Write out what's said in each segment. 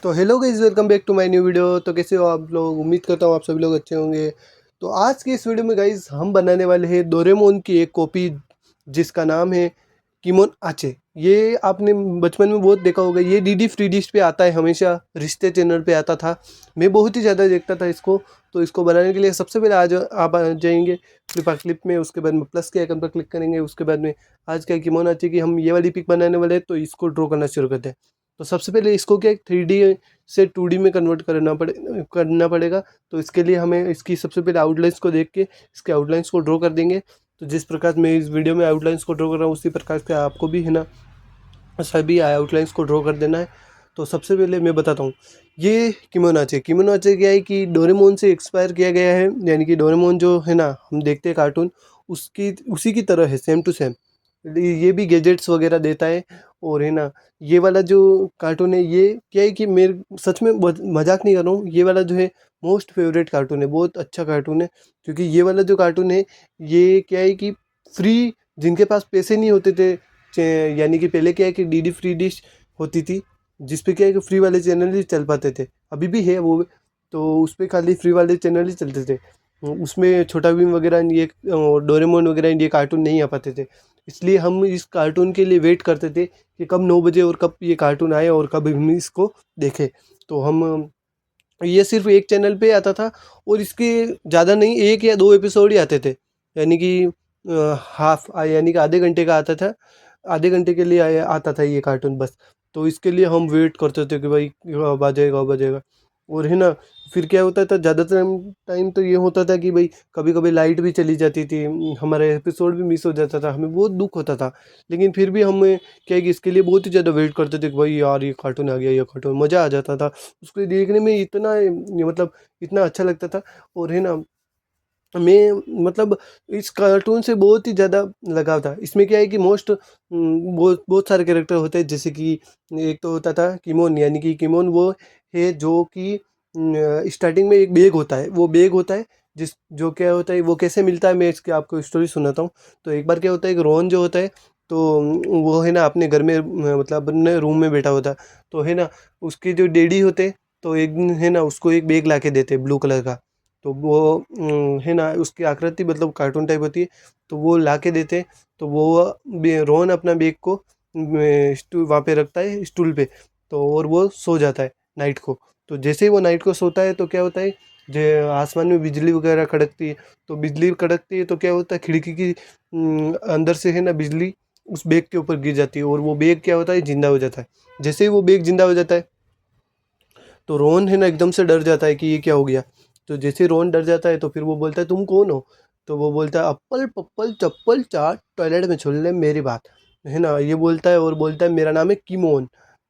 तो hello guys, welcome back to my new video. तो कैसे हो आप लोग? उम्मीद करता हूँ आप सभी लोग अच्छे होंगे। तो आज के इस वीडियो में गाइस हम बनाने वाले हैं डोरेमोन की एक कॉपी जिसका नाम है किमोन आचे। ये आपने बचपन में बहुत देखा होगा, ये डीडी फ्री डिश पे आता है, हमेशा रिश्ते चैनल पे आता था। मैं बहुत ही ज़्यादा देखता था इसको। तो इसको बनाने के लिए सबसे पहले आज आप आ जाएंगे फ्लिपकार्ट क्लिप में, उसके बाद में प्लस के आइकन पर क्लिक करेंगे। उसके बाद में आज क्या किमोन आचे की हम ये वाली पिक बनाने वाले हैं, तो इसको ड्रॉ करना शुरू करते हैं। तो सबसे पहले इसको क्या 3D से 2D में कन्वर्ट करना पड़ेगा। तो इसके लिए हमें इसकी सबसे पहले आउटलाइंस को देख के इसके आउटलाइंस को ड्रॉ कर देंगे। तो जिस प्रकार मैं इस वीडियो में आउटलाइंस को ड्रॉ कर रहा हूँ, उसी प्रकार से आपको भी है ना सभी आउटलाइंस को ड्रॉ कर देना है। तो सबसे पहले मैं बताता हूँ, ये किमोनाचे क्या है कि डोरेमोन से एक्सपायर किया गया है। यानी कि डोरेमोन जो है ना हम देखते हैं कार्टून, उसकी उसी की तरह है, सेम टू सेम। ये भी गैजेट्स वगैरह देता है। और है ना ये वाला जो कार्टून है, ये क्या है कि मेरे सच में मजाक नहीं कर रहा हूँ, ये वाला जो है मोस्ट फेवरेट कार्टून है, बहुत अच्छा कार्टून है। क्योंकि ये वाला जो कार्टून है, ये क्या है कि फ्री, जिनके पास पैसे नहीं होते थे, यानी कि पहले क्या है कि डीडी फ्री डिश होती थी, जिस पे क्या है कि फ्री वाले चैनल ही चल पाते थे, अभी भी है वो। तो उस पर खाली फ्री वाले चैनल ही चलते थे। उसमें छोटा भीम वगैरह ये डोरेमोन वगैरह ये कार्टून नहीं आ पाते थे। इसलिए हम इस कार्टून के लिए वेट करते थे कि कब 9 बजे और कब ये कार्टून आए और कब हम इसको देखें। तो हम ये सिर्फ एक चैनल पे आता था, और इसके ज़्यादा नहीं, 1 या 2 एपिसोड ही आते थे। यानी कि हाफ, यानी कि आधे घंटे का आता था। आधे घंटे के लिए आता था ये कार्टून बस। तो इसके लिए हम वेट करते थे कि भाई कब आ जाएगा, कब आ जाएगा। और है ना फिर क्या होता था, ज़्यादातर टाइम तो ये होता था कि भाई कभी कभी लाइट भी चली जाती थी, हमारा एपिसोड भी मिस हो जाता था, हमें बहुत दुख होता था। लेकिन फिर भी हम क्या है कि इसके लिए बहुत ही ज़्यादा वेट करते थे कि भाई यार ये कार्टून आ गया, ये कार्टून, मज़ा आ जाता था उसको देखने में। इतना मतलब इतना अच्छा लगता था। और है ना मैं मतलब इस कार्टून से बहुत ही ज़्यादा लगाव था। इसमें क्या है कि बहुत बहुत सारे कैरेक्टर होते हैं, जैसे कि एक तो होता था किमोन। यानी कि किमोन वो है जो कि स्टार्टिंग में एक बैग होता है, वो बैग होता है जिस जो क्या होता है, वो कैसे मिलता है, मैं इसकी आपको स्टोरी सुनाता हूँ। तो एक बार क्या होता है कि रोहन जो होता है, तो वो है ना अपने घर में मतलब अपने रूम में बैठा होता है। तो है ना उसके जो डैडी होते, तो एक दिन है ना उसको एक बैग ला के देते ब्लू कलर का। तो वो है ना उसकी आकृति मतलब कार्टून टाइप होती है, तो वो ला के देते। तो वो रोहन अपना बैग को वहाँ पे रखता है स्टूल पे। तो और वो सो जाता है नाइट को। तो जैसे ही वो नाइट को सोता है, तो क्या होता है, जो आसमान में बिजली वगैरह कड़कती है। तो बिजली कड़कती है तो क्या होता है, खिड़की की अंदर से है ना बिजली उस बैग के ऊपर गिर जाती है, और वो बैग क्या होता है, जिंदा हो जाता है। जैसे ही वो बैग जिंदा हो जाता है, तो रोहन है ना एकदम से डर जाता है कि ये क्या हो गया। तो जैसे रोहन डर जाता है, तो फिर वो बोलता है तुम कौन हो? तो वो बोलता है अप्पल पप्पल चप्पल चाट टॉयलेट में छोड़ ले मेरी बात, है ना ये बोलता है। और बोलता है मेरा नाम है किमोन,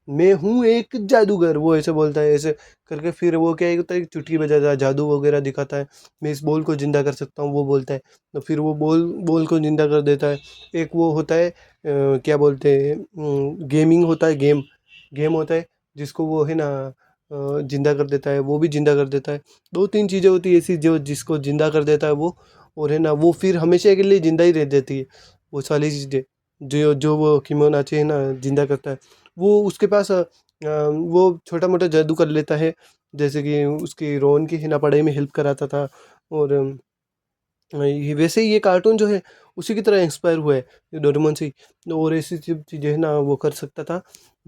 मैं हूँ एक जादूगर, वो ऐसे बोलता है ऐसे करके। फिर वो क्या होता है, चुटकी बजाता है, जादू वगैरह दिखाता है, मैं इस बॉल को जिंदा कर सकता हूँ, वो बोलता है। तो फिर वो बॉल बॉल को जिंदा कर देता है। एक वो होता है क्या बोलते हैं, गेमिंग होता है, गेम गेम होता है, जिसको वो है ना जिंदा कर देता है, वो भी जिंदा कर देता है। 2-3 चीज़ें होती है ऐसी जो जिसको जिंदा कर देता है वो। और है ना वो फिर हमेशा के लिए जिंदा ही रह जाती है, वो सारी चीज़ें जो जो वो किमोनाचे है ना जिंदा करता है। वो उसके पास वो छोटा मोटा जादू कर लेता है, जैसे कि उसकी रोहन की है ना पढ़ाई में हेल्प कराता था। और ये वैसे ही ये कार्टून जो है उसी की तरह इंस्पायर हुआ है, ये डोरेमोन से ही। और ऐसी चीज़ें है ना वो कर सकता था।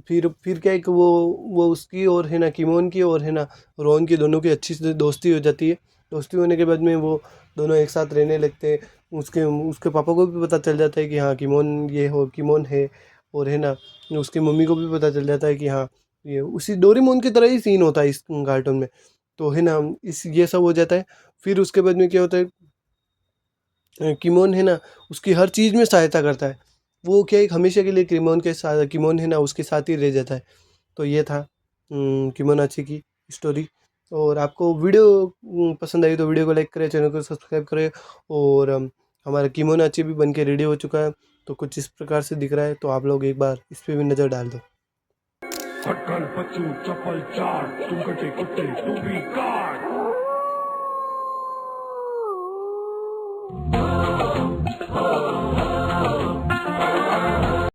फिर क्या है कि वो उसकी और है ना किमोन की और है ना रोहन की, दोनों की अच्छी से दोस्ती हो जाती है। दोस्ती होने के बाद में वो दोनों एक साथ रहने लगते हैं। उसके उसके पापा को भी पता चल जाता है कि हाँ किमोन ये हो किमोन है। और है ना उसकी मम्मी को भी पता चल जाता है कि हाँ ये उसी डोरेमोन की तरह ही सीन होता है इस कार्टून में। तो है ना इस ये सब हो जाता है। फिर उसके बाद में क्या होता है, किमोन है ना उसकी हर चीज़ में सहायता करता है। वो क्या एक हमेशा के लिए किमोन के साथ, किमोन है ना उसके साथ ही रह जाता है। तो ये था किमोनाची की स्टोरी। और आपको वीडियो पसंद आई तो वीडियो को लाइक करें, चैनल को सब्सक्राइब करें। और हमारा किमोनाची भी बन के रेडी हो चुका है, तो कुछ इस प्रकार से दिख रहा है। तो आप लोग एक बार इस पर भी नज़र डाल दो। खटखल पच्चू चप्पल चाट तुम कटे कुत्ते तू भी काट।